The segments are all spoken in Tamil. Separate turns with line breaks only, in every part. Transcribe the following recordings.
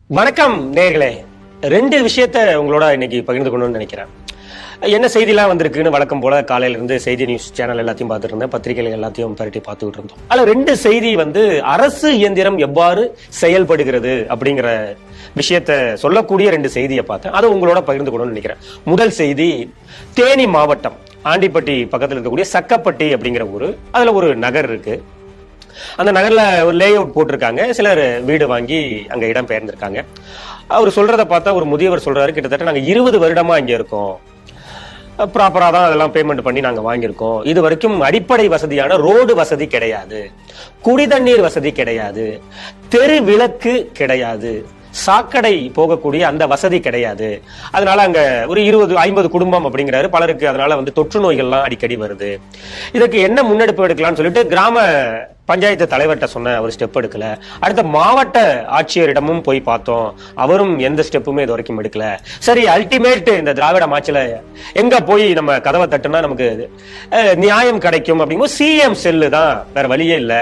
வணக்கம் நேயர்களே. ரெண்டு விஷயத்த உங்களோட இன்னைக்கு பகிர்ந்து கொள்ளணும்னு நினைக்கிறேன். என்ன செய்திலாம் வந்திருக்குன்னு வழக்கம் போல காலையில இருந்து செய்தி நியூஸ் சேனல் எல்லாத்தையும் பார்த்துட்டு இருந்தேன், பத்திரிகைகள் எல்லாத்தையும் பரட்டி பார்த்துக்கிட்டு இருந்தோம். அதுல ரெண்டு செய்தி அரசு இயந்திரம் எவ்வாறு செயல்படுகிறது அப்படிங்கிற விஷயத்த சொல்லக்கூடிய ரெண்டு செய்தியை பார்த்தேன். அதை உங்களோட பகிர்ந்து கொள்ளணும்னு நினைக்கிறேன். முதல் செய்தி, தேனி மாவட்டம் ஆண்டிப்பட்டி பக்கத்தில் இருக்கக்கூடிய சக்கப்பட்டி அப்படிங்கிற ஊரு. அதுல ஒரு நகர் இருக்கு. அந்த நகர்ல ஒரு லே அவுட் போட்டிருக்காங்க. சிலர் வீடு வாங்கி அங்க இடம் பெயர்ந்திருக்காங்க. அவர் சொல்றத பார்த்தா ஒரு முதியவர் சொல்றாரு, கிட்டத்தட்ட நாங்க 20 வருடமா இங்க இருக்கோம், ப்ராப்பரா தான் அதெல்லாம் பேமெண்ட் பண்ணி நாங்க வாங்கியிருக்கோம். இது வரைக்கும் அடிப்படை வசதியான ரோடு வசதி கிடையாது, குடிதண்ணீர் வசதி கிடையாது, தெரு விளக்கு கிடையாது, சாக்கடை போகக்கூடிய அந்த வசதி கிடையாது. அதனால அங்க ஒரு 20-50 குடும்பம் அப்படிங்கிறாரு. பலருக்கு அதனால தொற்று நோய்கள்லாம் அடிக்கடி வருது. இதற்கு என்ன முன்னெடுப்பு எடுக்கலாம்னு சொல்லிட்டு கிராம பஞ்சாயத்து தலைவர்கிட்ட சொன்ன ஒரு ஸ்டெப் எடுக்கல. அடுத்த மாவட்ட ஆட்சியரிடமும் போய் பார்த்தோம், அவரும் எந்த ஸ்டெப்புமே இது வரைக்கும் எடுக்கல. சரி, அல்டிமேட் இந்த திராவிட மாச்சில எங்க போய் நம்ம கதவை தட்டுனா நமக்கு நியாயம் கிடைக்கும் அப்படிங்கும்போது சிஎம் செல்லு தான், வேற வழியே இல்ல.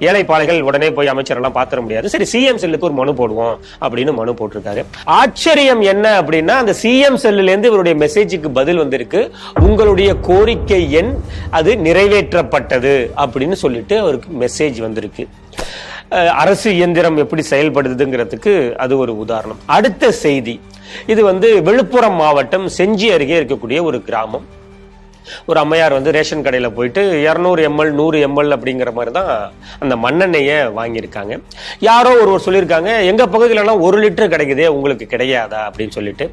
ஏழை பாளைகள் உடனே போய் அமைச்சரெல்லாம் பாத்திர முடியாது. சரி, சிஎம் செல்லுக்கு ஒரு மனு போடுவோம் அப்படின்னு மனு போட்டிருக்காரு. ஆச்சரியம் என்ன அப்படின்னா, அந்த சிஎம் செல்லுல இருந்து இவருடைய மெசேஜுக்கு பதில் வந்திருக்கு, உங்களுடைய கோரிக்கை எண் அது நிறைவேற்றப்பட்டது அப்படின்னு சொல்லிட்டு அவருக்கு மெசேஜ் வந்திருக்கு. அரசு இயந்திரம் எப்படி செயல்படுதுங்கிறதுக்கு அது ஒரு உதாரணம். அடுத்த செய்தி, இது விழுப்புரம் மாவட்டம் செஞ்சி அருகே இருக்கக்கூடிய ஒரு கிராமம். ஒரு அம்மையார் ரேஷன் கடையில் போயிட்டு 200 ml 100 ml அப்படிங்கிற மாதிரி தான் அந்த மண்ணெண்ணெயை வாங்கியிருக்காங்க. யாரோ ஒருவர் சொல்லியிருக்காங்க, எங்க பகுதியிலலாம் 1 லிட்டர் கிடைக்குதே, உங்களுக்கு கிடையாதா அப்படின்னு சொல்லிட்டு.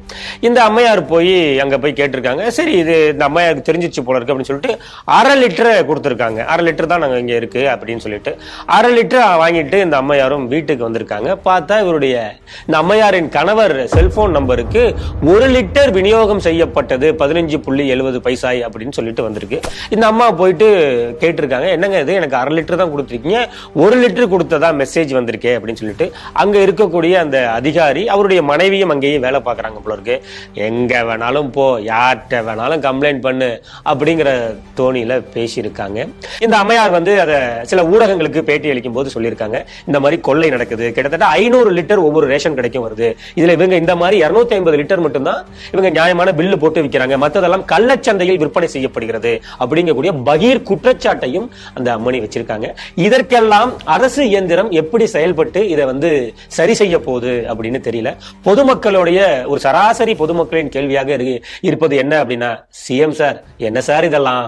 இந்த அம்மையார் போய் அங்க போய் கேட்டிருக்காங்க. சரி, இது இந்த அம்மையாருக்கு தெரிஞ்சிச்சு போல இருக்கு அப்படின்னு சொல்லிட்டு 1/2 லிட்டரை கொடுத்துருக்காங்க. 1/2 லிட்டர் தான் நாங்க இங்க இருக்கு அப்படின்னு சொல்லிட்டு 1/2 லிட்டர் வாங்கிட்டு இந்த அம்மையாரும் வீட்டுக்கு வந்திருக்காங்க. பார்த்தா இவருடைய இந்த அம்மையாரின் கணவர் செல்போன் நம்பருக்கு 1 லிட்டர் விநியோகம் செய்யப்பட்டது 15.70 அப்படின்னு சொல்லிட்டு வந்திருக்கு. இந்த அம்மா போயிட்டு கேட்டிருக்காங்க, என்னங்க இது, எனக்கு 1/2 லிட்டர் தான் கொடுத்துருக்கீங்க, 1 லிட்டர் கொடுத்ததா மெசேஜ் வந்திருக்கே அப்படின்னு சொல்லிட்டு. அங்க இருக்கக்கூடிய அந்த அதிகாரி, அவருடைய மனைவியும் அங்கேயே வேலை பார்க்கறாங்க போல இருக்கு. எங்க வேணாலும் போ, யார்கிட்ட வேணாலும் கம்ப்ளைண்ட் பண்ணு அப்படிங்கிற தோணியில பேசியிருக்காங்க. இந்த அம்மையார் அதை சில ஊடகங்களுக்கு பேட்டி அளிக்கும் போது சொல்லியிருக்காங்க, இந்த மாதிரி கொள்ளை நடக்குது, கிட்டத்தட்ட 500 லிட்டர் ஒவ்வொரு ரேஷன் கடைக்கும் வருது, இதுல இவங்க இந்த மாதிரி 250 லிட்டர் மட்டும்தான் இவங்க நியாயமான பில்லு போட்டு விற்கிறாங்க, மற்றதெல்லாம் கள்ளச்சந்தையில் விற்பனை செய்யப்படுகிறது அப்படிங்கக்கூடிய பகீர் குற்றச்சாட்டையும் அந்த அம்மணி வச்சிருக்காங்க. இதற்கெல்லாம் அரசு இயந்திரம் எப்படி செயல்பட்டு இதை சரி செய்ய போகுது அப்படின்னு தெரியல. பொதுமக்களுடைய ஒரு சராசரி பொதுமக்களின் கேள்வியாக இருப்பது என்ன அப்படின்னா, சிஎம் சார் என்ன சார் இதெல்லாம்